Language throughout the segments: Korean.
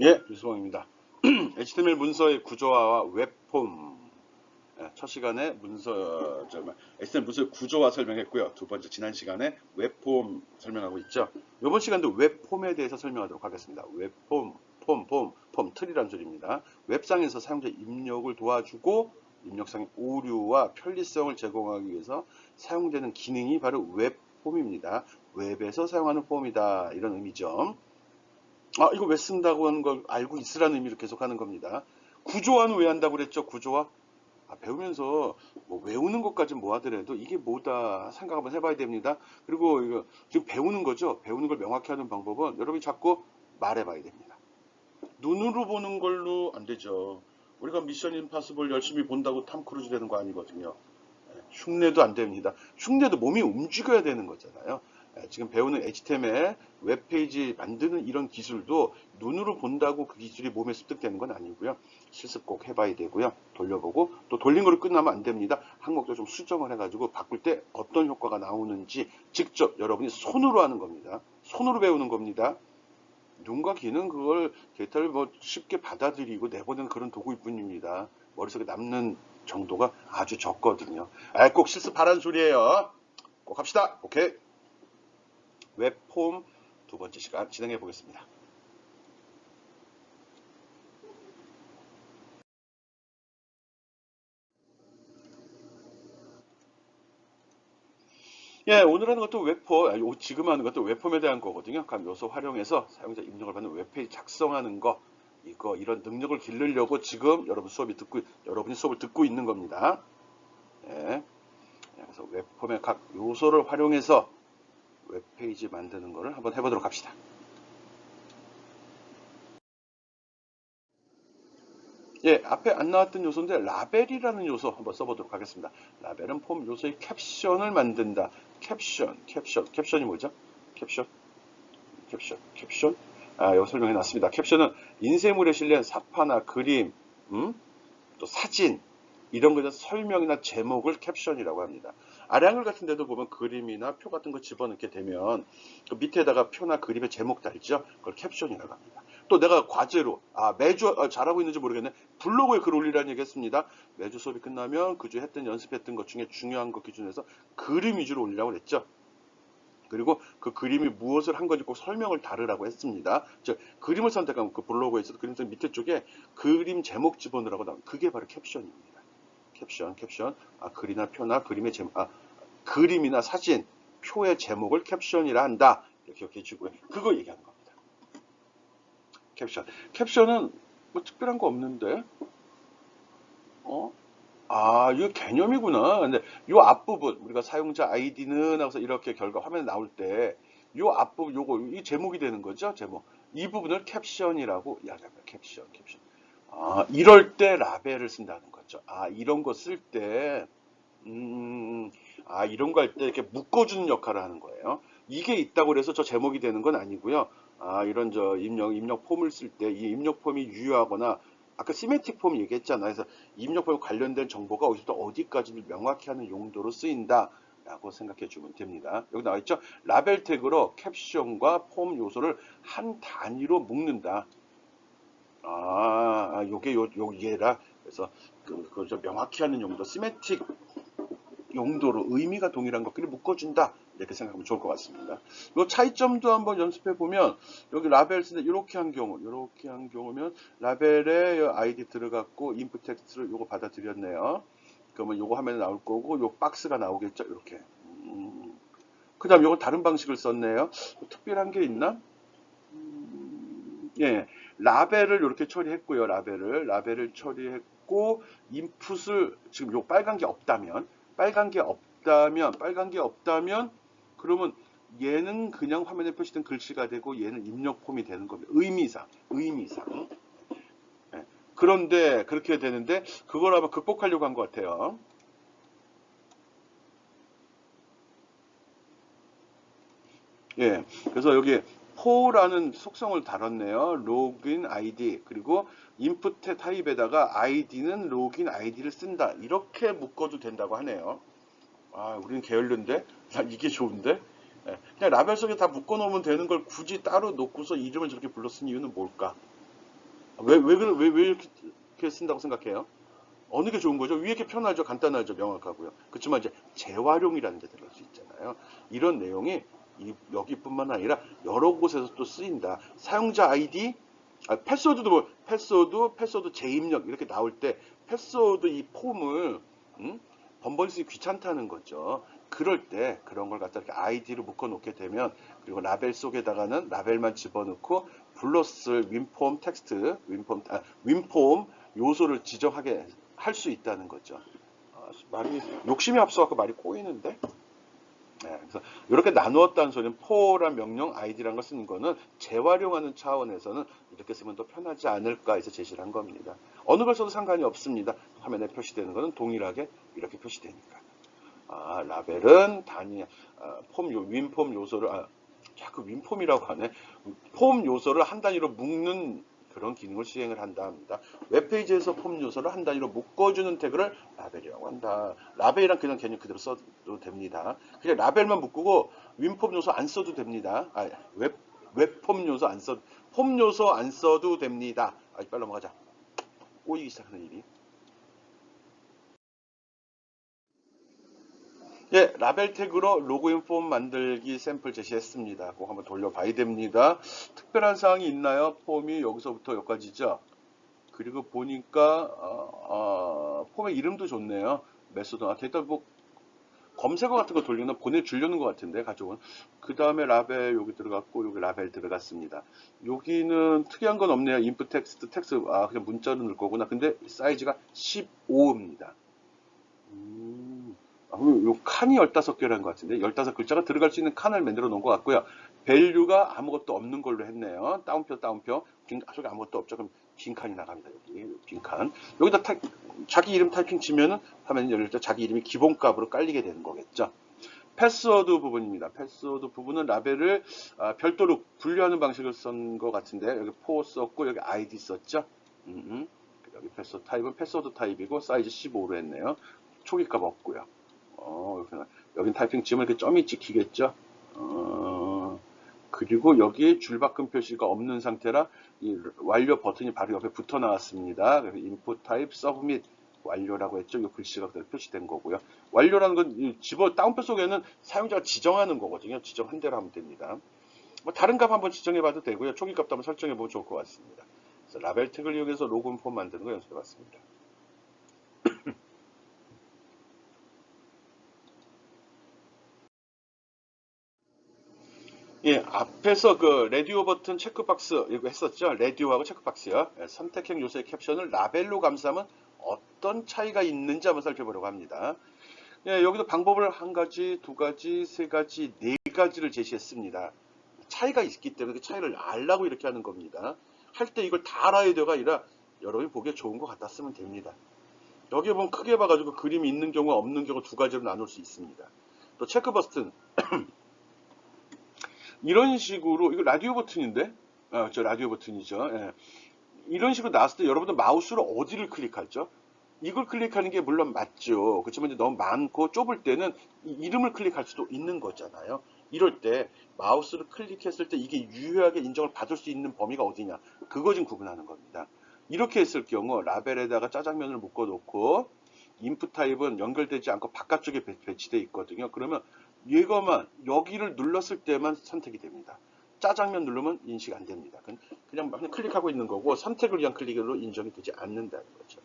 예, 유수봉입니다. HTML 문서의 구조화와 웹폼. 첫 시간에 HTML 문서의 구조화 설명했고요. 두 번째 지난 시간에 웹폼 설명하고 있죠. 이번 시간도 웹폼에 대해서 설명하도록 하겠습니다. 웹폼, 폼, 틀이란 소리입니다. 웹상에서 사용자 입력을 도와주고 입력상의 오류와 편리성을 제공하기 위해서 사용되는 기능이 바로 웹폼입니다. 웹에서 사용하는 폼이다. 이런 의미죠. 이거 왜 쓴다고 하는 걸 알고 있으라는 의미로 계속 하는 겁니다. 구조화는 왜 한다고 그랬죠? 구조화? 배우면서 뭐 외우는 것까지 뭐 하더라도 이게 뭐다 생각 한번 해봐야 됩니다. 그리고 이거 지금 배우는 거죠. 배우는 걸 명확히 하는 방법은 여러분이 자꾸 말해봐야 됩니다. 눈으로 보는 걸로 안 되죠. 우리가 미션 임파서블 열심히 본다고 탐 크루즈 되는 거 아니거든요. 흉내도 안 됩니다. 흉내도 몸이 움직여야 되는 거잖아요. 지금 배우는 HTML 웹페이지 만드는 이런 기술도 눈으로 본다고 그 기술이 몸에 습득되는 건 아니고요. 실습 꼭 해봐야 되고요. 돌려보고 또 돌린 거로 끝나면 안 됩니다. 항목도 좀 수정을 해가지고 바꿀 때 어떤 효과가 나오는지 직접 여러분이 손으로 하는 겁니다. 손으로 배우는 겁니다. 눈과 귀는 그걸 데이터를 뭐 쉽게 받아들이고 내보내는 그런 도구일 뿐입니다. 머릿속에 남는 정도가 아주 적거든요. 꼭 실습하라는 소리예요. 꼭 합시다. 오케이. 웹폼 두 번째 시간 진행해 보겠습니다. 예, 오늘 하는 것도 지금 하는 것도 웹폼에 대한 거거든요. 각 요소 활용해서 사용자 입력을 받는 웹페이지 작성하는 거, 이런 능력을 기르려고 지금 여러분이 수업을 듣고 있는 겁니다. 예, 그래서 웹폼의 각 요소를 활용해서 웹페이지 만드는 거를 한번 해보도록 합시다. 예, 앞에 안 나왔던 요소인데 라벨이라는 요소 한번 써보도록 하겠습니다. 라벨은 폼 요소의 캡션을 만든다. 캡션이 뭐죠? 캡션, 캡션. 이거 설명해 놨습니다. 캡션은 인쇄물에 실린 사파나 그림, 또 사진, 이런 거에 대한 설명이나 제목을 캡션이라고 합니다. 아래 한글 같은 데도 보면 그림이나 표 같은 거 집어넣게 되면 그 밑에다가 표나 그림의 제목 달죠. 그걸 캡션이라고 합니다. 또 내가 과제로 매주 잘하고 있는지 모르겠네. 블로그에 글 올리라는 얘기 했습니다. 매주 수업이 끝나면 그주 했던 연습했던 것 중에 중요한 것 기준에서 그림 위주로 올리라고 그랬죠. 그리고 그 그림이 무엇을 한 건지 꼭 설명을 다르라고 했습니다. 즉 그림을 선택하면 그 블로그에서 그림 선 밑에 쪽에 그림 제목 집어넣으라고 나오면 그게 바로 캡션입니다. 캡션. 글이나 표나 그림의 제목, 그림이나 사진, 표의 제목을 캡션이라 한다. 이렇게 기억해 주고요. 그거 얘기하는 겁니다. 캡션은 뭐 특별한 거 없는데, 어? 이거 개념이구나. 근데 요 앞부분, 우리가 사용자 아이디는 하고서 이렇게 결과 화면에 나올 때, 요 앞부분, 이 제목이 되는 거죠, 제목. 이 부분을 캡션이라고 이야기합니다. 캡션. 이럴 때 라벨을 쓴다는 거죠. 이런 거 쓸 때, 이런 거 할 때 이렇게 묶어주는 역할을 하는 거예요. 이게 있다고 해서 저 제목이 되는 건 아니고요. 이런 입력 폼을 쓸 때 이 입력 폼이 유효하거나 아까 시메틱 폼 얘기했잖아요. 그래서 입력 폼에 관련된 정보가 어디서부터 어디까지를 명확히 하는 용도로 쓰인다. 라고 생각해 주면 됩니다. 여기 나와 있죠? 라벨 태그로 캡션과 폼 요소를 한 단위로 묶는다. 요게 얘라. 그래서 그걸 좀 명확히 하는 용도, 시메틱 용도로 의미가 동일한 것끼리 묶어준다. 이렇게 생각하면 좋을 것 같습니다. 이 차이점도 한번 연습해 보면 여기 라벨 쓰는데 이렇게 한 경우면 라벨에 아이디 들어갔고 인풋 텍스트를 요거 받아들였네요. 그러면 요거 화면에 나올 거고 요 박스가 나오겠죠. 이렇게. 그 다음 요거 다른 방식을 썼네요. 특별한 게 있나? 예, 라벨을 이렇게 처리했고요. 라벨을 처리했고 인풋을 지금 요 빨간 게 없다면 그러면 얘는 그냥 화면에 표시된 글씨가 되고 얘는 입력 폼이 되는 겁니다. 의미상. 예, 그런데 그렇게 되는데 그걸 아마 극복하려고 한 것 같아요. 예, 그래서 여기 포라는 속성을 달았네요. 로그인 아이디 그리고 인풋 타입에다가 아이디는 로그인 아이디를 쓴다. 이렇게 묶어도 된다고 하네요. 우리는 게을른데 이게 좋은데. 그냥 라벨 속에 다 묶어놓으면 되는 걸 굳이 따로 놓고서 이름을 저렇게 불렀은 이유는 뭘까? 왜 이렇게 쓴다고 생각해요? 어느 게 좋은 거죠? 위에 게 편하죠, 간단하죠, 명확하고요. 그렇지만 이제 재활용이라는 게 들어갈 수 있잖아요. 이런 내용이 여기뿐만 아니라 여러 곳에서 또 쓰인다. 사용자 아이디, 패스워드도 패스워드 재입력 이렇게 나올 때 패스워드 이 폼을 번번이 쓰기 귀찮다는 거죠. 그럴 때 그런 걸 갖다 이렇게 아이디로 묶어 놓게 되면 그리고 라벨 속에다가는 라벨만 집어넣고 불렀을 윈폼 텍스트, 윈폼 요소를 지정하게 할 수 있다는 거죠. 말이 욕심이 앞서갖고 말이 꼬이는데. 네, 그래서 이렇게 나누었다는 소리는 포란 명령 아이디라는 걸 쓰는 거는 재활용하는 차원에서는 이렇게 쓰면 더 편하지 않을까 해서 제시를 한 겁니다. 어느 걸 써도 상관이 없습니다. 화면에 표시되는 거는 동일하게 이렇게 표시되니까. 라벨은 윈폼 요소를 자꾸 윈폼이라고 하네. 폼 요소를 한 단위로 묶는 그런 기능을 수행을 한다 합니다. 웹페이지에서 폼 요소를 한 단위로 묶어주는 태그를 라벨이라고 한다. 라벨이란 그냥 개념 그대로 써도 됩니다. 그냥 라벨만 묶고 윈폼 요소 안 써도 됩니다. 웹폼 요소 안 써, 폼 요소 안 써도 됩니다. 빨리 넘어가자. 꼬이기 시작하는 일이. 예, 라벨 태그로 로그인 폼 만들기 샘플 제시했습니다. 꼭 한번 돌려봐야 됩니다. 특별한 사항이 있나요? 폼이 여기서부터 여기까지죠. 그리고 보니까 폼의 이름도 좋네요. 메소드. 데이터 뭐 검색어 같은 거 돌리는 보내주려는 것 같은데 가족은. 그 다음에 라벨 여기 들어갔고 여기 라벨 들어갔습니다. 여기는 특이한 건 없네요. 인풋 텍스트 그냥 문자로 넣을 거구나. 근데 사이즈가 15입니다. 요 칸이 15개라는 것 같은데 15글자가 들어갈 수 있는 칸을 만들어 놓은 것 같고요. 밸류가 아무것도 없는 걸로 했네요. 따옴표 속에 아무것도 없죠. 그럼 빈 칸이 나갑니다. 여기 빈 칸. 여기다 자기 이름 타이핑 치면은 화면이 열릴 때 자기 이름이 기본값으로 깔리게 되는 거겠죠. 패스워드 부분입니다. 패스워드 부분은 라벨을 별도로 분류하는 방식을 쓴 것 같은데 여기 포 썼고 여기 아이디 썼죠. 여기 패스워드 타입은 패스워드 타입이고 사이즈 15로 했네요. 초기값 없고요. 여긴 타이핑 치면 이렇게 점이 찍히겠죠. 그리고 여기 줄바꿈 표시가 없는 상태라 이 완료 버튼이 바로 옆에 붙어 나왔습니다. 그래서 input type submit 완료라고 했죠. 이 글씨가 그대로 표시된 거고요. 완료라는 건 다운표 속에는 사용자가 지정하는 거거든요. 지정한 대로 하면 됩니다. 뭐 다른 값 한번 지정해 봐도 되고요. 초기 값도 한번 설정해 보면 좋을 것 같습니다. 그래서 라벨 태그를 이용해서 로그인 폼 만드는 거 연습해 봤습니다. 예, 앞에서 그 레디오 버튼 체크박스 이거 했었죠. 레디오하고 체크박스요. 선택형 요소의 캡션을 라벨로 감싸면 어떤 차이가 있는지 한번 살펴보려고 합니다. 예, 여기도 방법을 한 가지, 두 가지, 세 가지, 네 가지를 제시했습니다. 차이가 있기 때문에 그 차이를 알라고 이렇게 하는 겁니다. 할 때 이걸 다 알아야 돼가 아니라 여러분이 보기에 좋은 것 같다 쓰면 됩니다. 여기에 보면 크게 봐가지고 그림이 있는 경우와 없는 경우 두 가지로 나눌 수 있습니다. 또 체크 버튼 이런 식으로 이거 라디오 버튼인데 저 라디오 버튼이죠. 예. 이런 식으로 나왔을 때 여러분들 마우스로 어디를 클릭하죠? 이걸 클릭하는 게 물론 맞죠. 그렇지만 이제 너무 많고 좁을 때는 이 이름을 클릭할 수도 있는 거잖아요. 이럴 때 마우스를 클릭했을 때 이게 유효하게 인정을 받을 수 있는 범위가 어디냐 그거 좀 구분하는 겁니다. 이렇게 했을 경우 라벨에다가 짜장면을 묶어 놓고 인풋 타입은 연결되지 않고 바깥쪽에 배치되어 있거든요. 그러면 이거만 여기를 눌렀을 때만 선택이 됩니다. 짜장면 누르면 인식 안 됩니다. 그냥 클릭하고 있는 거고 선택을 위한 클릭으로 인정이 되지 않는다는 거죠.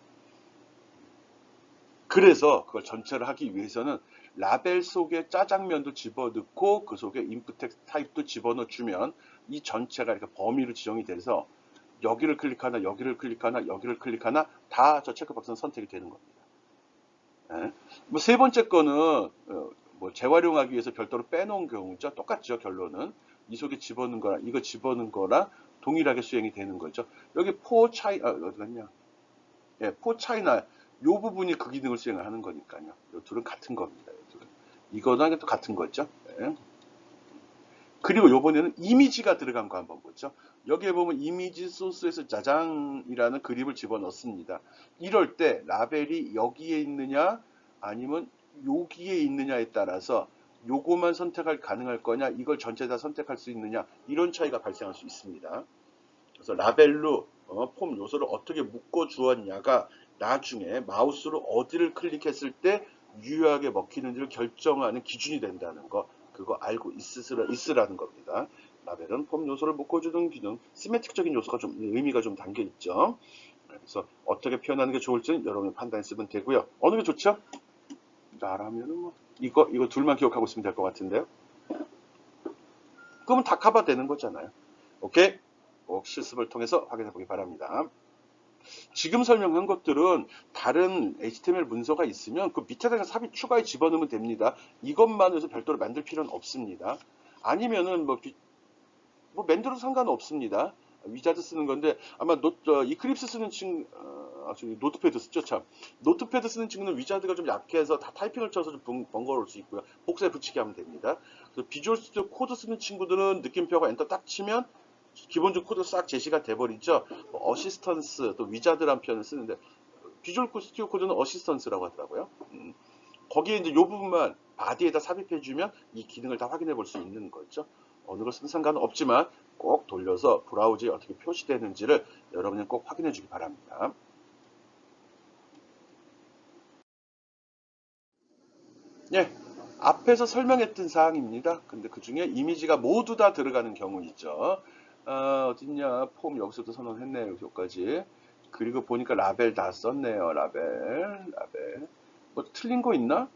그래서 그걸 전체를 하기 위해서는 라벨 속에 짜장면도 집어넣고 그 속에 인풋 타입도 집어넣어 주면 이 전체가 이렇게 범위로 지정이 돼서 여기를 클릭하나 여기를 클릭하나 여기를 클릭하나 다 저 체크박스는 선택이 되는 겁니다. 예. 뭐세 번째 거는 뭐 재활용하기 위해서 별도로 빼놓은 경우죠. 똑같죠. 결론은 이 속에 집어넣은 거랑 이거 집어넣은 거랑 동일하게 수행이 되는 거죠. 여기 어디 갔냐? 예, 포 차이나 요 부분이 그 기능을 수행을 하는 거니까요. 요 둘은 같은 겁니다. 요 둘은. 이거랑 또 같은 거죠. 예. 그리고 요번에는 이미지가 들어간 거 한번 보죠. 여기에 보면 이미지 소스에서 짜장이라는 그립을 집어넣습니다. 이럴 때 라벨이 여기에 있느냐 아니면 여기에 있느냐에 따라서 요거만 선택할 가능할 거냐 이걸 전체 다 선택할 수 있느냐 이런 차이가 발생할 수 있습니다. 그래서 라벨로 폼 요소를 어떻게 묶어 주었냐가 나중에 마우스로 어디를 클릭했을 때 유효하게 먹히는지를 결정하는 기준이 된다는 거, 그거 알고 있으라는 겁니다. 라벨은 폼 요소를 묶어주는 기능, 시메틱적인 요소가 좀 의미가 좀 담겨 있죠. 그래서 어떻게 표현하는 게 좋을지는 여러분이 판단했으면 되고요. 어느 게 좋죠? 나라면은 뭐 이거 둘만 기억하고 있으면 될 것 같은데요. 그러면 다 커버 되는 거잖아요. 오케이? 꼭 실습을 통해서 확인해 보기 바랍니다. 지금 설명한 것들은 다른 HTML 문서가 있으면 그 밑에다가 삽입 추가에 집어넣으면 됩니다. 이것만 해서 별도로 만들 필요는 없습니다. 아니면은 뭐 만들어도 상관없습니다. 위자드 쓰는 건데 아마 이클립스 쓰는 친구 노트패드 쓰죠. 참 노트패드 쓰는 친구는 위자드가 좀 약해서 다 타이핑을 쳐서 좀 번거로울 수 있고요. 복사해 붙이게 하면 됩니다. 그래서 비주얼 스튜디오 코드 쓰는 친구들은 느낌표가 엔터 딱 치면 기본적 코드 싹 제시가 돼버리죠. 어시스턴스 또 위자드란 표현을 쓰는데 비주얼 스튜디오 코드는 어시스턴스라고 하더라고요. 거기에 이제 이 부분만 바디에다 삽입해주면 이 기능을 다 확인해 볼 수 있는 거죠. 어느 걸 쓰든 상관은 없지만 꼭 돌려서 브라우저에 어떻게 표시되는지를 여러분이 꼭 확인해 주기 바랍니다. 예, 앞에서 설명했던 사항입니다. 근데 그 중에 이미지가 모두 다 들어가는 경우 있죠. 어딨냐, 폼 여기서도 선언했네요. 여기까지. 그리고 보니까 라벨 다 썼네요. 라벨. 뭐 틀린 거 있나?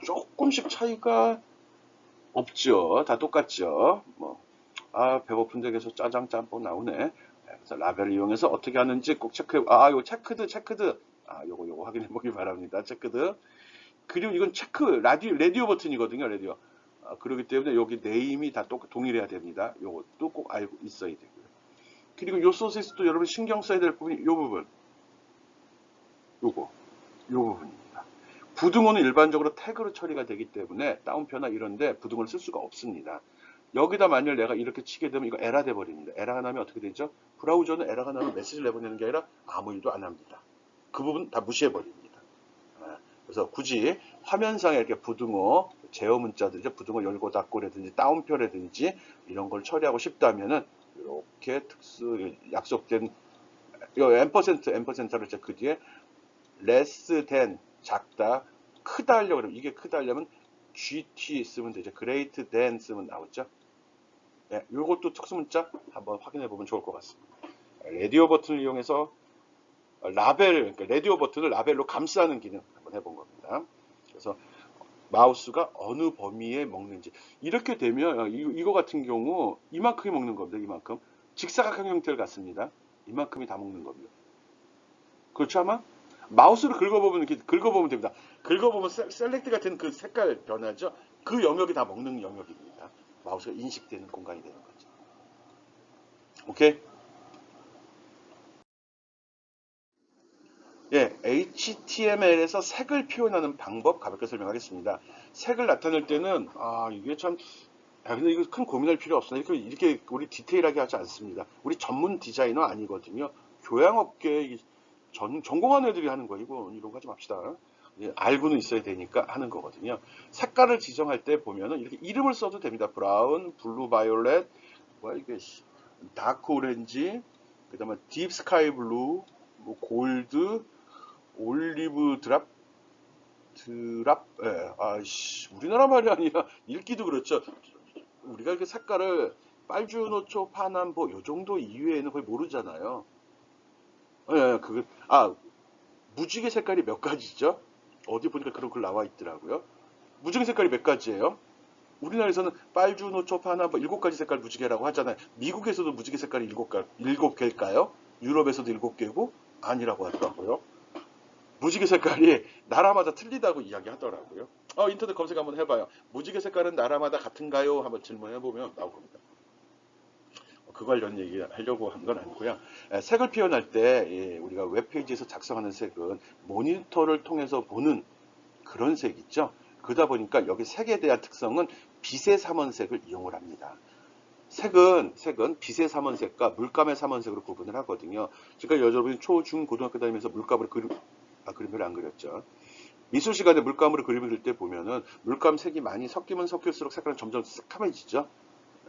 조금씩 차이가 없죠. 다 똑같죠. 배고픈데 계속 짜장 짬뽕 나오네. 그래서 라벨을 이용해서 어떻게 하는지 꼭 체크해. 이거 체크드. 요거 확인해 보기 바랍니다. 체크드. 그리고 이건 라디오 버튼이거든요. 라디오. 그렇기 때문에 여기 네임이 다 동일해야 됩니다. 요것도 꼭 알고 있어야 되고요. 그리고 요 소스에서도 여러분 신경 써야 될 부분이 요 부분. 요 부분입니다. 부등호는 일반적으로 태그로 처리가 되기 때문에 다운표나 이런데 부등호를 쓸 수가 없습니다. 여기다 만약 내가 이렇게 치게 되면 이거 에러 돼 버립니다. 에러가 나면 어떻게 되죠? 브라우저는 에러가 나면 메시지를 내보내는 게 아니라 아무 일도 안 합니다. 그 부분 다 무시해 버립니다. 그래서 굳이 화면상에 이렇게 부등호, 제어 문자들, 부등호 열고 닫고라든지 다운표라든지 이런 걸 처리하고 싶다면은 이렇게 약속된 이 앰퍼센트를 그 뒤에 less than 작다, 크다 하려고 그러면 이게 크다 하려면 GT 쓰면 되죠. great than 쓰면 나오죠. 네, 이것도 특수문자 한번 확인해 보면 좋을 것 같습니다. 라디오 버튼을 이용해서 그러니까 라디오 버튼을 라벨로 감싸는 기능 한번 해본 겁니다. 그래서 마우스가 어느 범위에 먹는지 이렇게 되면 이거 같은 경우 이만큼이 먹는 겁니다. 이만큼 직사각형 형태를 갖습니다. 이만큼이 다 먹는 겁니다. 그렇죠 아마? 마우스를 긁어보면 이렇게 긁어보면 됩니다. 긁어보면 셀렉트가 된 그 색깔 변하죠. 그 영역이 다 먹는 영역입니다. 마우스가 인식되는 공간이 되는 거죠. 오케이? 예, HTML에서 색을 표현하는 방법 가볍게 설명하겠습니다. 색을 나타낼 때는 이게 참 근데 이거 큰 고민할 필요 없습니다. 이렇게 우리 디테일하게 하지 않습니다. 우리 전문 디자이너 아니거든요. 교양업계 전공한 애들이 하는 거이고 이런 거 하지 맙시다. 알고는 있어야 되니까 하는 거거든요. 색깔을 지정할 때 보면은 이렇게 이름을 써도 됩니다. 브라운, 블루 바이올렛, 이게 다크 오렌지, 그다음에 딥 스카이 블루, 뭐 골드, 올리브 드랍, 우리나라 말이 아니라 읽기도 그렇죠. 우리가 이렇게 색깔을 빨주노초, 파남보 요 정도 이외에는 거의 모르잖아요. 무지개 색깔이 몇 가지죠? 어디 보니까 그런 글 나와 있더라고요. 무지개 색깔이 몇 가지예요? 우리나라에서는 빨주노초, 파남보 7가지 색깔 무지개라고 하잖아요. 미국에서도 무지개 색깔이 7개일까요? 유럽에서도 7개고 아니라고 하더라고요. 무지개 색깔이 나라마다 틀리다고 이야기하더라고요. 인터넷 검색 한번 해봐요. 무지개 색깔은 나라마다 같은가요? 한번 질문해보면 나올 겁니다. 그 관련 얘기 하려고 한 건 아니고요. 색을 표현할 때 우리가 웹페이지에서 작성하는 색은 모니터를 통해서 보는 그런 색 있죠. 그러다 보니까 여기 색에 대한 특성은 빛의 삼원색을 이용을 합니다. 색은 빛의 삼원색과 물감의 삼원색으로 구분을 하거든요. 그러니까 여러분이 초, 중, 고등학교 다니면서 물감으로 그림을 안 그렸죠. 미술 시간에 물감으로 그림을 그릴 때 보면은 물감 색이 많이 섞이면 섞일수록 색깔은 점점 새카매지죠.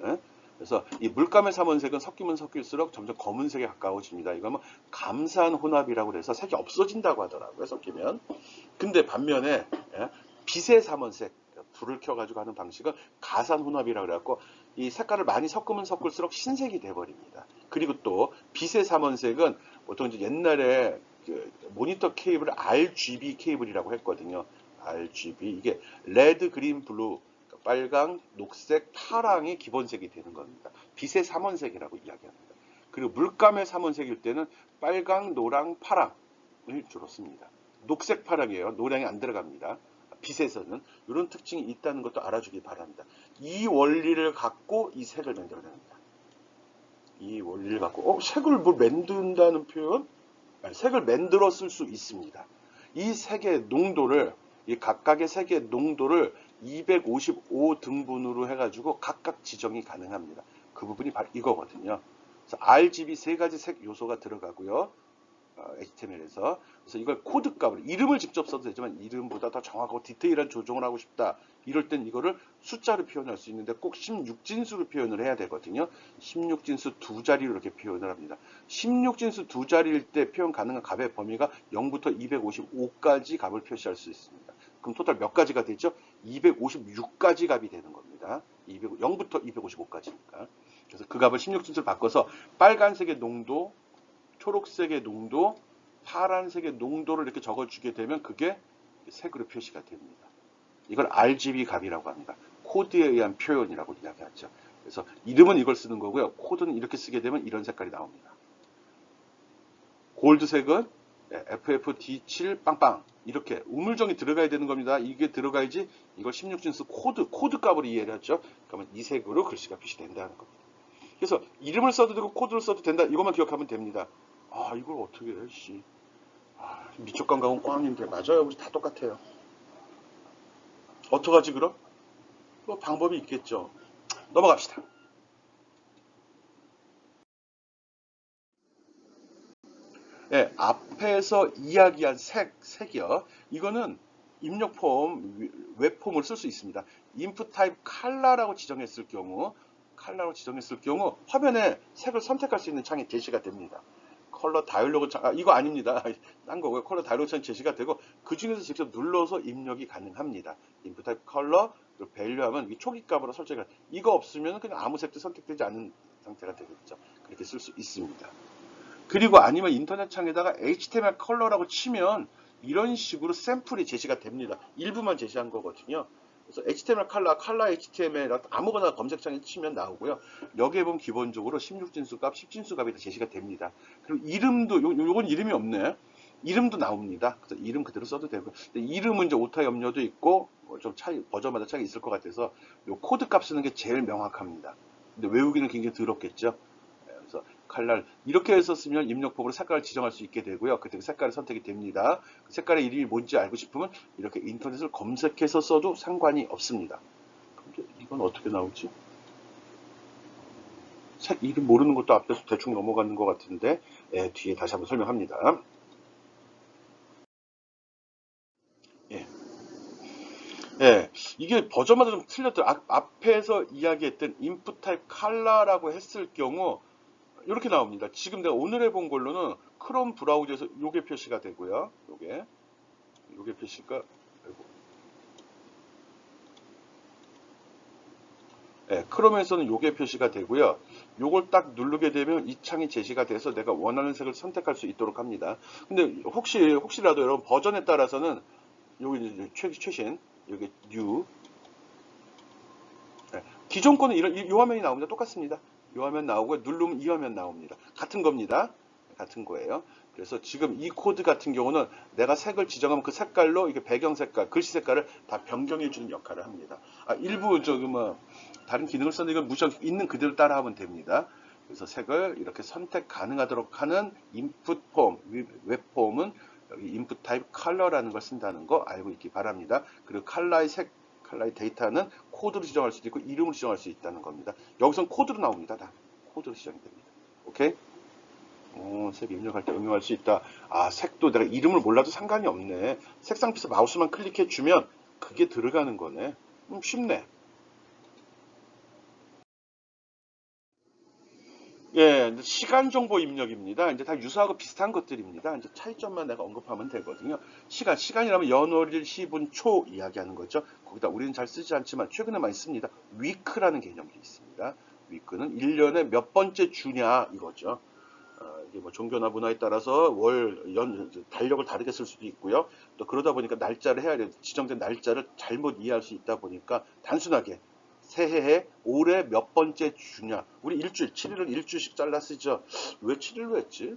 예? 그래서 이 물감의 삼원색은 섞이면 섞일수록 점점 검은색에 가까워집니다. 이거는 감산 혼합이라고 해서 색이 없어진다고 하더라고요. 섞이면. 근데 반면에 예, 빛의 삼원색, 불을 켜가지고 하는 방식은 가산 혼합이라고 그래갖고 이 색깔을 많이 섞으면 섞을수록 흰색이 돼버립니다. 그리고 또 빛의 삼원색은 보통 이제 옛날에 그 모니터 케이블을 RGB 케이블이라고 했거든요. RGB 이게 레드, 그린, 블루 빨강, 녹색, 파랑이 기본색이 되는 겁니다. 빛의 삼원색이라고 이야기합니다. 그리고 물감의 삼원색일 때는 빨강, 노랑, 파랑을 주로 씁니다. 녹색, 파랑이에요. 노랑이 안 들어갑니다. 빛에서는 이런 특징이 있다는 것도 알아주기 바랍니다. 이 원리를 갖고 이 색을 만들어냅니다. 이 원리를 갖고 색을 뭘 만든다는 표현? 아니, 색을 만들어 쓸 수 있습니다. 이 색의 농도를 이 각각의 색의 농도를 255등분으로 해가지고 각각 지정이 가능합니다. 그 부분이 바로 이거거든요. 그래서 RGB 세 가지 색 요소가 들어가고요. HTML에서. 그래서 이걸 코드 값을, 이름을 직접 써도 되지만 이름보다 더 정확하고 디테일한 조정을 하고 싶다. 이럴 땐 이거를 숫자로 표현할 수 있는데 꼭 16진수로 표현을 해야 되거든요. 16진수 두 자리로 이렇게 표현을 합니다. 16진수 두 자리일 때 표현 가능한 값의 범위가 0부터 255까지 값을 표시할 수 있습니다. 그럼 토탈 몇 가지가 되죠? 256가지 값이 되는 겁니다. 0부터 255까지니까. 그래서 그 값을 16진수로 바꿔서 빨간색의 농도, 초록색의 농도, 파란색의 농도를 이렇게 적어주게 되면 그게 색으로 표시가 됩니다. 이걸 RGB 값이라고 합니다. 코드에 의한 표현이라고 이야기하죠. 그래서 이름은 이걸 쓰는 거고요. 코드는 이렇게 쓰게 되면 이런 색깔이 나옵니다. 골드색은 FFD7 빵빵 이렇게 우물정이 들어가야 되는 겁니다. 이게 들어가야지 이걸 16진수 코드 값으로 이해를 하죠. 그러면 이 색으로 글씨가 표시된다는 겁니다. 그래서 이름을 써도 되고 코드를 써도 된다. 이것만 기억하면 됩니다. 아, 이걸 어떻게 해, 씨. 아, 미적 감각은 꽝인데. 맞아요. 우리 다 똑같아요. 어떡하지, 그럼? 뭐 방법이 있겠죠. 넘어갑시다. 예, 앞에서 이야기한 색이요. 이거는 입력 폼, 웹 폼을 쓸 수 있습니다. input type color라고 지정했을 경우, 화면에 색을 선택할 수 있는 창이 제시가 됩니다. 컬러 다이얼로그 창, 이거 아닙니다. 딴 거고요. 컬러 다이얼로그 창이 제시가 되고 그 중에서 직접 눌러서 입력이 가능합니다. input type 컬러, 밸류 하면 이 초기값으로 설정을. 이거 없으면 그냥 아무 색도 선택되지 않는 상태가 되겠죠. 그렇게 쓸 수 있습니다. 그리고 아니면 인터넷 창에다가 HTML 컬러라고 치면 이런 식으로 샘플이 제시가 됩니다. 일부만 제시한 거거든요. 그래서 HTML 컬러 HTML 아무거나 검색창에 치면 나오고요. 여기에 보면 기본적으로 16진수 값, 10진수 값이 제시가 됩니다. 그리고 이름도 요건 이름이 없네. 이름도 나옵니다. 그래서 이름 그대로 써도 되고. 이름은 이제 오타 염려도 있고 좀 차이 버전마다 차이 있을 것 같아서 요 코드 값 쓰는 게 제일 명확합니다. 근데 외우기는 굉장히 더럽겠죠. 그래서 칼날 이렇게 해서 쓰면 입력법으로 색깔을 지정할 수 있게 되고요. 그때 색깔이 선택이 됩니다. 색깔의 이름이 뭔지 알고 싶으면 이렇게 인터넷을 검색해서 써도 상관이 없습니다. 이건 어떻게 나오지? 색 이름 모르는 것도 앞에서 대충 넘어가는 것 같은데 뒤에 다시 한번 설명합니다. 예. 예, 이게 버전마다 좀 틀렸더라고요. 앞에서 이야기했던 input type color라고 했을 경우 이렇게 나옵니다. 지금 내가 오늘 해본 걸로는 크롬 브라우저에서 요게 표시가 되고요. 요게 표시가 되고. 네, 크롬에서는 요게 표시가 되고요. 요걸 딱 누르게 되면 이 창이 제시가 돼서 내가 원하는 색을 선택할 수 있도록 합니다. 근데 혹시라도 여러분 버전에 따라서는 요게 최신, 요게 new. 네, 기존 거는 요 화면이 나옵니다. 똑같습니다. 요 화면 나오고 누르면 이 화면 나옵니다. 같은 겁니다. 같은 거예요. 그래서 지금 이 코드 같은 경우는 내가 색을 지정하면 그 색깔로 이게 배경 색깔, 글씨 색깔을 다 변경해 주는 역할을 합니다. 일부 다른 기능을 썼는데 이건 무조건 있는 그대로 따라하면 됩니다. 그래서 색을 이렇게 선택 가능하도록 하는 인풋 폼, 웹 폼은 여기 인풋 타입 컬러라는 걸 쓴다는 거 알고 있기 바랍니다. 그리고 컬러의 데이터는 코드로 지정할 수도 있고 이름으로 지정할 수 있다는 겁니다. 여기선 코드로 나옵니다. 다 코드로 지정이 됩니다. 오케이? 색 입력할 때 응용할 수 있다. 색도 내가 이름을 몰라도 상관이 없네. 색상피서 마우스만 클릭해 주면 그게 들어가는 거네. 쉽네. 예, 시간 정보 입력입니다. 이제 다 유사하고 비슷한 것들입니다. 이제 차이점만 내가 언급하면 되거든요. 시간이라면 연월일, 시분, 초 이야기하는 거죠. 거기다 우리는 잘 쓰지 않지만 최근에 많이 씁니다. 위크라는 개념이 있습니다. 위크는 1년에 몇 번째 주냐 이거죠. 이게 뭐 종교나 문화에 따라서 달력을 다르게 쓸 수도 있고요. 또 그러다 보니까 날짜를 해야 돼. 지정된 날짜를 잘못 이해할 수 있다 보니까 단순하게 새해에 올해 몇 번째 주냐. 우리 일주일, 7일을 일주일씩 잘라 쓰죠. 왜 7일로 했지?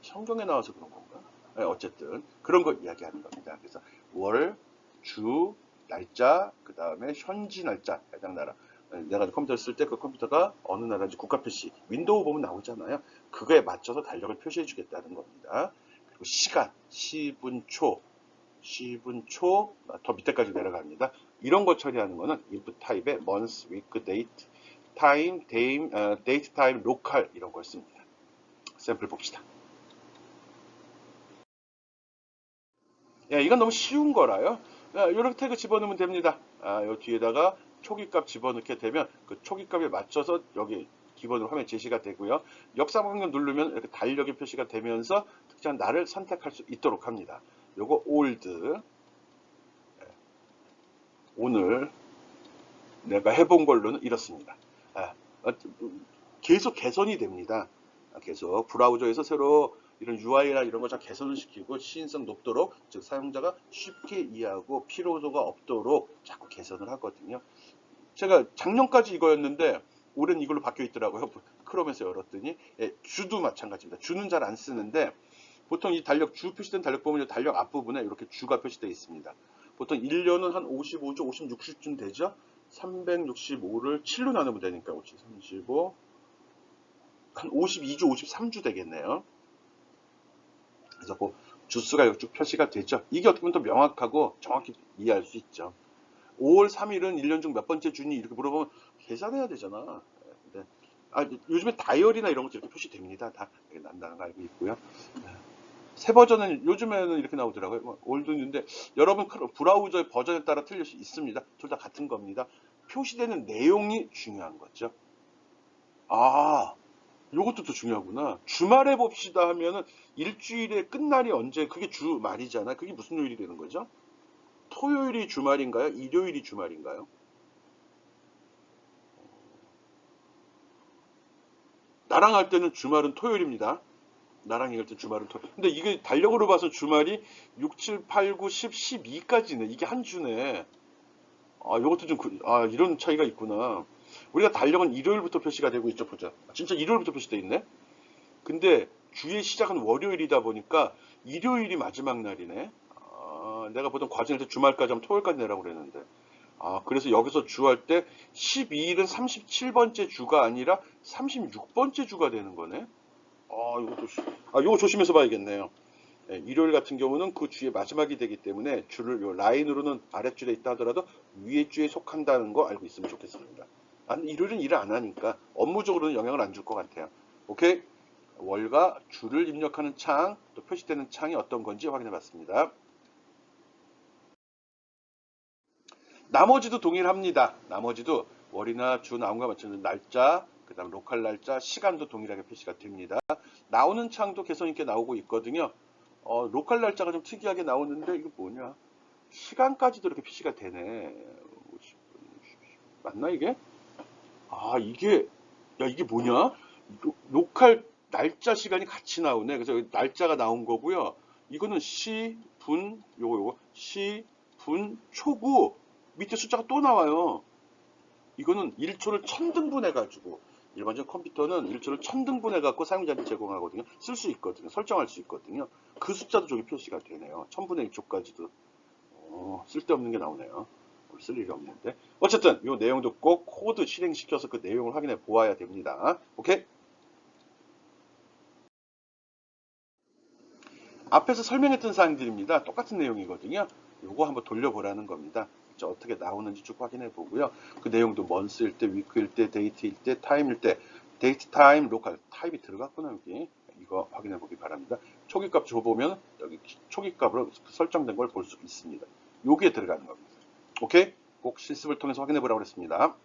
성경에 나와서 그런 건가? 네, 어쨌든 그런 거 이야기하는 겁니다. 그래서 월, 주, 날짜, 그 다음에 현지 날짜, 해당 나라. 내가 컴퓨터를 쓸 때 그 컴퓨터가 어느 나라인지 국가 표시, 윈도우 보면 나오잖아요. 그거에 맞춰서 달력을 표시해 주겠다는 겁니다. 그리고 시간, 시분 초, 더 밑에까지 내려갑니다. 이런 거 처리하는 거는 if 타입의 month, week, date, time, date, time, local 이런 걸 씁니다. 샘플 봅시다. 예, 이건 너무 쉬운 거라요. 이렇게 태그 집어넣으면 됩니다. 요 뒤에다가 초기값 집어넣게 되면 그 초기값에 맞춰서 여기 기본으로 화면 제시가 되고요. 역사 방금 누르면 이렇게 달력이 표시가 되면서 특정한 날을 선택할 수 있도록 합니다. 요거 old, 오늘 내가 해본 걸로는 이렇습니다. 계속 개선이 됩니다. 계속 브라우저에서 새로 이런 UI나 이런 거 잘 개선을 시키고 시인성 높도록, 즉 사용자가 쉽게 이해하고 피로도가 없도록 자꾸 개선을 하거든요. 제가 작년까지 이거였는데 올해는 이걸로 바뀌어 있더라고요. 크롬에서 열었더니 주도 마찬가지입니다. 주는 잘 안 쓰는데 보통 이 달력 주 표시된 달력 보면 달력 앞부분에 이렇게 주가 표시되어 있습니다. 보통 1년은 한 55주, 50, 60쯤 되죠. 365를 7로 나누면 되니까 50, 35, 한 52주, 53주 되겠네요. 그래서 그 주수가 쭉 표시가 되죠. 이게 어떻게 보면 더 명확하고 정확히 이해할 수 있죠. 5월 3일은 1년 중 몇 번째 주니 이렇게 물어보면 계산해야 되잖아. 근데, 요즘에 다이어리나 이런 것도 이렇게 표시됩니다. 다 난다는 거 알고 있고요. 새 버전은 요즘에는 이렇게 나오더라고요. 올드인데 여러분 브라우저의 버전에 따라 틀릴 수 있습니다. 둘 다 같은 겁니다. 표시되는 내용이 중요한 거죠. 요것도 또 중요하구나. 주말에 봅시다 하면은 일주일의 끝날이 언제, 그게 주말이잖아. 그게 무슨 요일이 되는 거죠? 토요일이 주말인가요? 일요일이 주말인가요? 나랑 할 때는 주말은 토요일입니다. 나랑 얘기할 때 주말은 토요일. 근데 이게 달력으로 봐서 주말이 6, 7, 8, 9, 10, 12까지네. 이게 한 주네. 요것도 좀, 이런 차이가 있구나. 우리가 달력은 일요일부터 표시가 되고 있죠. 보자. 진짜 일요일부터 표시되어 있네. 근데 주의 시작은 월요일이다 보니까 일요일이 마지막 날이네. 내가 보통 과정에서 주말까지 하면 토요일까지 내라고 그랬는데. 그래서 여기서 주할 때 12일은 37번째 주가 아니라 36번째 주가 되는 거네. 요거 조심해서 봐야겠네요. 일요일 같은 경우는 그 주의 마지막이 되기 때문에 줄을 요 라인으로는 아랫줄에 있다 하더라도 위에 주에 속한다는 거 알고 있으면 좋겠습니다. 일요일은 일을 안 하니까 업무적으로는 영향을 안 줄 것 같아요. 오케이? 월과 주를 입력하는 창, 또 표시되는 창이 어떤 건지 확인해 봤습니다. 나머지도 동일합니다. 나머지도 월이나 주 나온 거 맞추는 날짜, 그 다음 로컬 날짜, 시간도 동일하게 표시가 됩니다. 나오는 창도 개성 있게 나오고 있거든요. 로컬 날짜가 좀 특이하게 나오는데 이거 뭐냐? 시간까지도 이렇게 표시가 되네. 맞나 이게? 이게 이게 뭐냐? 로컬 날짜 시간이 같이 나오네. 그래서 여기 날짜가 나온 거고요. 이거는 시, 분, 요거 시, 분, 초구 밑에 숫자가 또 나와요. 이거는 1초를 1000등분 해가지고 일반적 컴퓨터는 1초를 1000등분 해갖고 사용자한테 제공하거든요. 쓸 수 있거든요. 설정할 수 있거든요. 그 숫자도 저기 표시가 되네요. 1000분의 1초까지도. 쓸데없는 게 나오네요. 쓸 일이 없는데. 어쨌든 이 내용도 꼭 코드 실행시켜서 그 내용을 확인해 보아야 됩니다. 오케이? 앞에서 설명했던 사항들입니다. 똑같은 내용이거든요. 요거 한번 돌려보라는 겁니다. 어떻게 나오는지 쭉 확인해 보고요. 그 내용도 먼스일 때, 위크일 때, 데이트일 때, 타임일 때, 데이트, 타임, 로컬, 타입이 들어갔구나 여기. 이거 확인해 보기 바랍니다. 초기값 줘보면 여기 초기값으로 설정된 걸 볼 수 있습니다. 여기에 들어가는 겁니다. 오케이? 꼭 실습을 통해서 확인해 보라고 했습니다.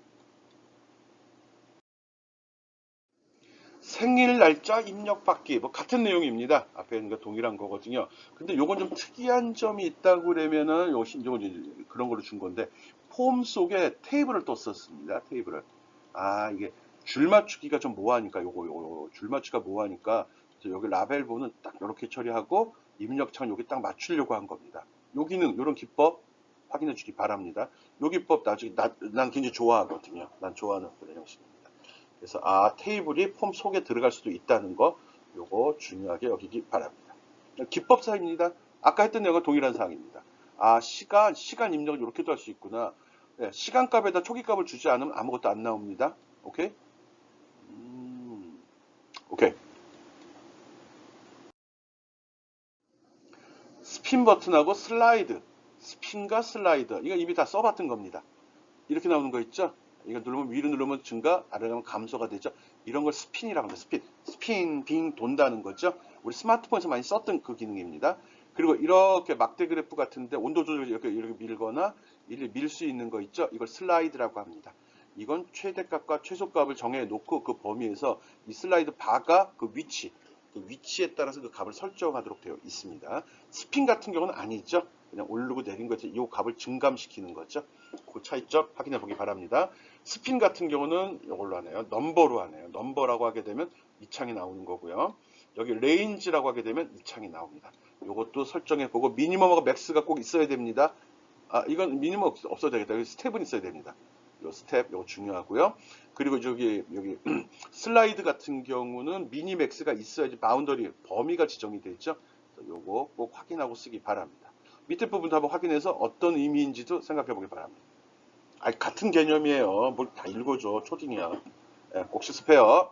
생일 날짜 입력받기 뭐 같은 내용입니다. 앞에 있는 거 동일한 거거든요. 근데 요건 좀 특이한 점이 있다고 그러면은 요건 이제 그런 걸로 준 건데 폼 속에 테이블을 또 썼습니다. 테이블을. 아 이게 줄 맞추기가 좀 뭐하니까 요거 줄 맞추기가 뭐하니까 여기 라벨 부분은 딱 이렇게 처리하고 입력창 여기 딱 맞추려고 한 겁니다. 여기는 이런 기법 확인해 주기 바랍니다. 요 기법 나중에 난 굉장히 좋아하거든요. 난 좋아하는 그런 형식입니다. 그래서 테이블이 폼 속에 들어갈 수도 있다는 거 요거 중요하게 여기기 바랍니다. 기법사입니다. 아까 했던 내용과 동일한 사항입니다. 시간 입력을 이렇게도 할 수 있구나. 네, 시간값에다 초기값을 주지 않으면 아무것도 안 나옵니다. 오케이? 오케이. 스핀 버튼하고 슬라이드. 스핀과 슬라이드. 이거 이미 다 써봤던 겁니다. 이렇게 나오는 거 있죠? 이거 누르면 위로 누르면 증가, 아래로 가면 감소가 되죠? 이런 걸 스핀이라고 합니다. 스핀, 빙 돈다는 거죠? 우리 스마트폰에서 많이 썼던 그 기능입니다. 그리고 이렇게 막대 그래프 같은데 온도 조절 이렇게 밀거나 이를 밀 수 있는 거 있죠? 이걸 슬라이드라고 합니다. 이건 최대값과 최소값을 정해 놓고 그 범위에서 이 슬라이드 바가 그 위치에 따라서 그 값을 설정하도록 되어 있습니다. 스핀 같은 경우는 아니죠. 그냥 오르고 내린 거지. 이 값을 증감시키는 거죠. 그 차이점 확인해 보기 바랍니다. 스핀 같은 경우는 이걸로 하네요. 넘버로 하네요. 넘버라고 하게 되면 이 창이 나오는 거고요. 여기 레인지라고 하게 되면 이 창이 나옵니다. 이것도 설정해 보고 미니멈하고 맥스가 꼭 있어야 됩니다. 이건 미니멈 없어도 되겠다. 여기 스텝은 있어야 됩니다. 요 스텝 요거 중요하고요. 그리고 여기 슬라이드 같은 경우는 미니 맥스가 있어야지 바운더리 범위가 지정이 되죠. 요거 꼭 확인하고 쓰기 바랍니다. 밑에 부분도 한번 확인해서 어떤 의미인지도 생각해 보기 바랍니다. 같은 개념이에요. 뭘 다 읽어줘. 초딩이야. 꼭 실습해요.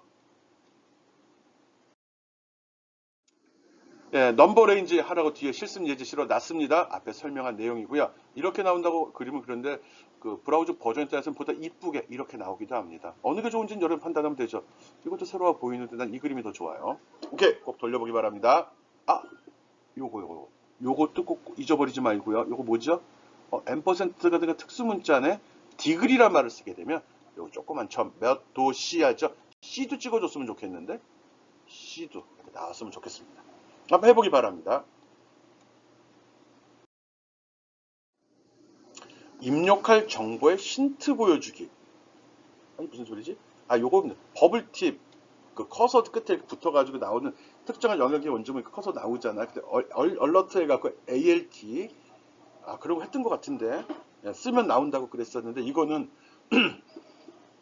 넘버 레인지 하라고 뒤에 실습 예제시로 놨습니다. 앞에 설명한 내용이고요. 이렇게 나온다고 그림은 그런데 그 브라우저 버전에 따라서는 보다 이쁘게 이렇게 나오기도 합니다. 어느 게 좋은지는 여러분 판단하면 되죠. 이것도 새로워 보이는데 난 이 그림이 더 좋아요. 오케이, 꼭 돌려보기 바랍니다. 요것도 꼭 잊어버리지 말고요. 요거 뭐죠? 앰퍼센트가 된 특수 문자네. 디그리란 말을 쓰게 되면 요거 조그만 점, 몇 도시하죠. C도 찍어줬으면 좋겠는데 C도 이렇게 나왔으면 좋겠습니다. 한번 해보기 바랍니다. 입력할 정보의 힌트 보여주기. 아니 무슨 소리지? 요거 버블팁 그 커서 끝에 붙어가지고 나오는 특정한 영역의 원점이 커서 나오잖아. 근데 얼러트 해갖고 ALT 그런 거 했던 것 같은데 쓰면 나온다고 그랬었는데 이거는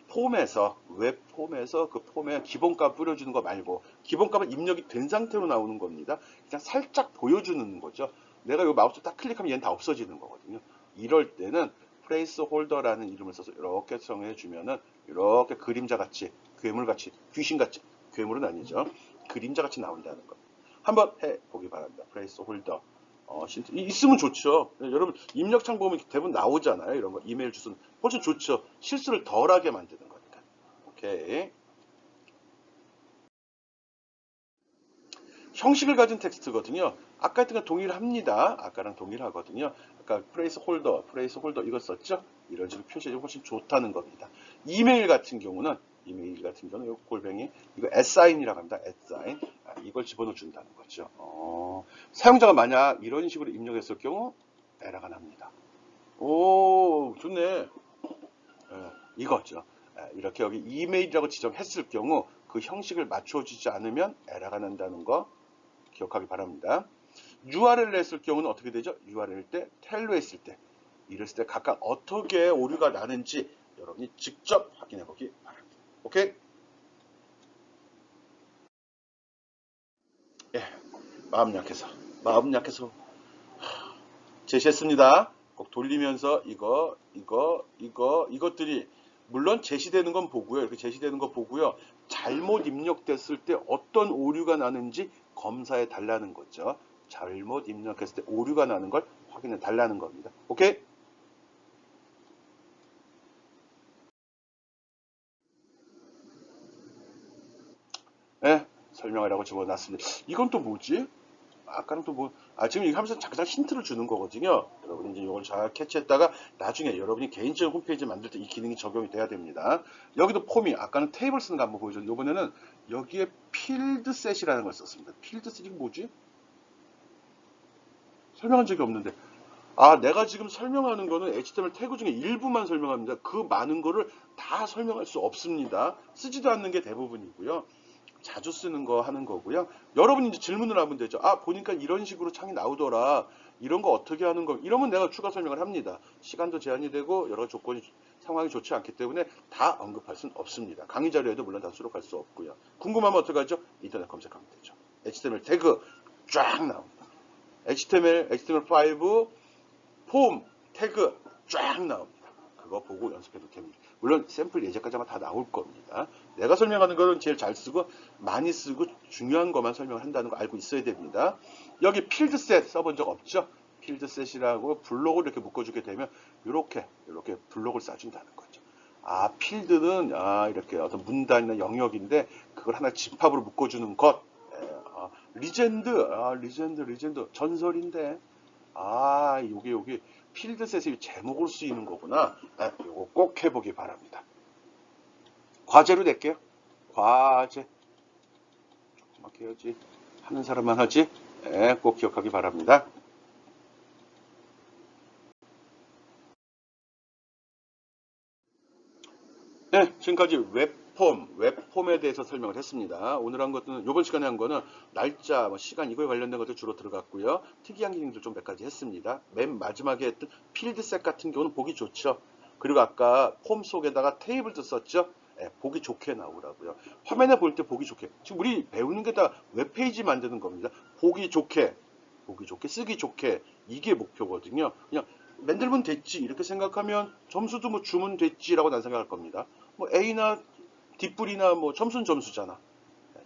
폼에서 웹 폼에서 그 폼에 기본값 뿌려주는 거 말고 기본값은 입력이 된 상태로 나오는 겁니다. 그냥 살짝 보여주는 거죠. 내가 이 마우스 딱 클릭하면 얘는 다 없어지는 거거든요. 이럴 때는 플레이스 홀더라는 이름을 써서 이렇게 정해 주면은 이렇게 그림자 같이 괴물 같이 귀신 같이 괴물은 아니죠. 그림자 같이 나온다는 거. 한번 해 보기 바랍니다. 플레이스 홀더. 있으면 좋죠. 여러분 입력창 보면 대부분 나오잖아요. 이런 거 이메일 주소는 훨씬 좋죠. 실수를 덜하게 만드는 거니까. 오케이. 형식을 가진 텍스트거든요. 아까 했던 건 동일합니다. 아까랑 동일하거든요. 아까 플레이스 홀더 이거 썼죠? 이런 식으로 표시해 훨씬 좋다는 겁니다. 이메일 같은 경우는 요 골뱅이 이거 assign이라고 합니다. assign 이걸 집어넣어 준다는 거죠. 사용자가 만약 이런 식으로 입력했을 경우 에러가 납니다. 오 좋네. 이거죠. 이렇게 여기 이메일이라고 지정했을 경우 그 형식을 맞춰주지 않으면 에러가 난다는 거 기억하기 바랍니다. URL을 했을 경우는 어떻게 되죠? URL 때, 텔로 했을 때, 이랬을 때 각각 어떻게 오류가 나는지 여러분이 직접 확인해 보기 바랍니다. 오케이? 예, 마음 약해서 제시했습니다. 꼭 돌리면서 이것들이 물론 제시되는 건 보고요. 이렇게 제시되는 거 보고요. 잘못 입력됐을 때 어떤 오류가 나는지 검사해 달라는 거죠. 잘못 입력했을 때 오류가 나는 걸 확인해 달라는 겁니다. 오케이? 네, 설명하라고 집어놨습니다. 이건 또 뭐지? 아까는 또 뭐, 지금 이거 하면서 잠깐 힌트를 주는 거거든요. 여러분이 이제 이걸 잘 캐치했다가 나중에 여러분이 개인적인 홈페이지 만들 때 이 기능이 적용이 돼야 됩니다. 여기도 폼이, 아까는 테이블 쓰는 거 한번 보여줬는데, 이번에는 여기에 필드 셋이라는 걸 썼습니다. 필드 셋이 뭐지? 설명한 적이 없는데. 내가 지금 설명하는 거는 HTML 태그 중에 일부만 설명합니다. 그 많은 거를 다 설명할 수 없습니다. 쓰지도 않는 게 대부분이고요. 자주 쓰는 거 하는 거고요. 여러분이 이제 질문을 하면 되죠. 보니까 이런 식으로 창이 나오더라. 이런 거 어떻게 하는 거? 이러면 내가 추가 설명을 합니다. 시간도 제한이 되고 여러 조건이 상황이 좋지 않기 때문에 다 언급할 수는 없습니다. 강의 자료에도 물론 다 수록할 수 없고요. 궁금하면 어떻게 하죠? 인터넷 검색하면 되죠. HTML 태그 쫙 나옵니다. HTML5 폼 태그 쫙 나옵니다. 그거 보고 연습해도 됩니다. 물론 샘플 예제까지 아마 다 나올 겁니다. 내가 설명하는 거는 제일 잘 쓰고 많이 쓰고 중요한 것만 설명을 한다는 거 알고 있어야 됩니다. 여기 필드셋 써본 적 없죠? 필드셋이라고 블록을 이렇게 묶어주게 되면 이렇게 블록을 써준다는 거죠. 필드는 이렇게 어떤 문단이나 영역인데 그걸 하나 집합으로 묶어주는 것. 리젠드 전설인데 요게 필드셋의 제목으로 쓰이는 거구나. 요거 꼭 해보기 바랍니다. 과제로 낼게요. 과제. 조그맣게 해야지. 하는 사람만 하지. 꼭 기억하기 바랍니다. 지금까지 웹폼에 대해서 설명을 했습니다. 오늘 한 것은, 이번 시간에 한 거는 날짜, 시간, 이거에 관련된 것들 주로 들어갔고요. 특이한 기능들 좀 몇 가지 했습니다. 맨 마지막에 했던 필드셋 같은 경우는 보기 좋죠. 그리고 아까 폼 속에다가 테이블도 썼죠. 보기 좋게 나오라고요. 화면에 볼 때 보기 좋게. 지금 우리 배우는 게 다 웹페이지 만드는 겁니다. 보기 좋게, 쓰기 좋게. 이게 목표거든요. 그냥 만들면 됐지 이렇게 생각하면 점수도 주면 됐지라고 난 생각할 겁니다. A나 뒷불이나 점수는 점수잖아.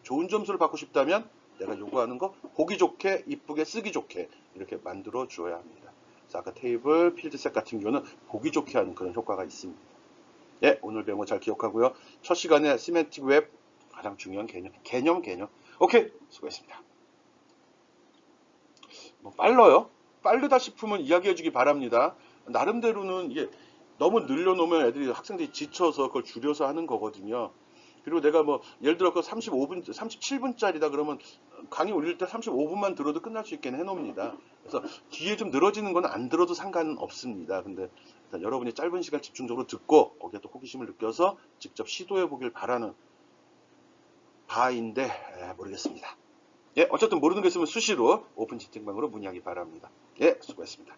좋은 점수를 받고 싶다면 내가 요구하는 거 보기 좋게, 이쁘게, 쓰기 좋게 이렇게 만들어 줘야 합니다. 그래서 아까 테이블, 필드셋 같은 경우는 보기 좋게 하는 그런 효과가 있습니다. 오늘 배운 거 잘 기억하고요. 첫 시간에 시멘틱 웹 가장 중요한 개념. 오케이, 수고했습니다. 빨라요? 빠르다 싶으면 이야기해 주기 바랍니다. 나름대로는 이게 너무 늘려놓으면 학생들이 지쳐서 그걸 줄여서 하는 거거든요. 그리고 내가 예를 들어 그 35분, 37분짜리다 그러면 강의 올릴 때 35분만 들어도 끝날 수 있게 해놓습니다. 그래서 뒤에 좀 늘어지는 건 안 들어도 상관은 없습니다. 근데 일단 여러분이 짧은 시간 집중적으로 듣고 거기에 또 호기심을 느껴서 직접 시도해 보길 바라는 바인데 모르겠습니다. 어쨌든 모르는 게 있으면 수시로 오픈 채팅방으로 문의하기 바랍니다. 수고했습니다.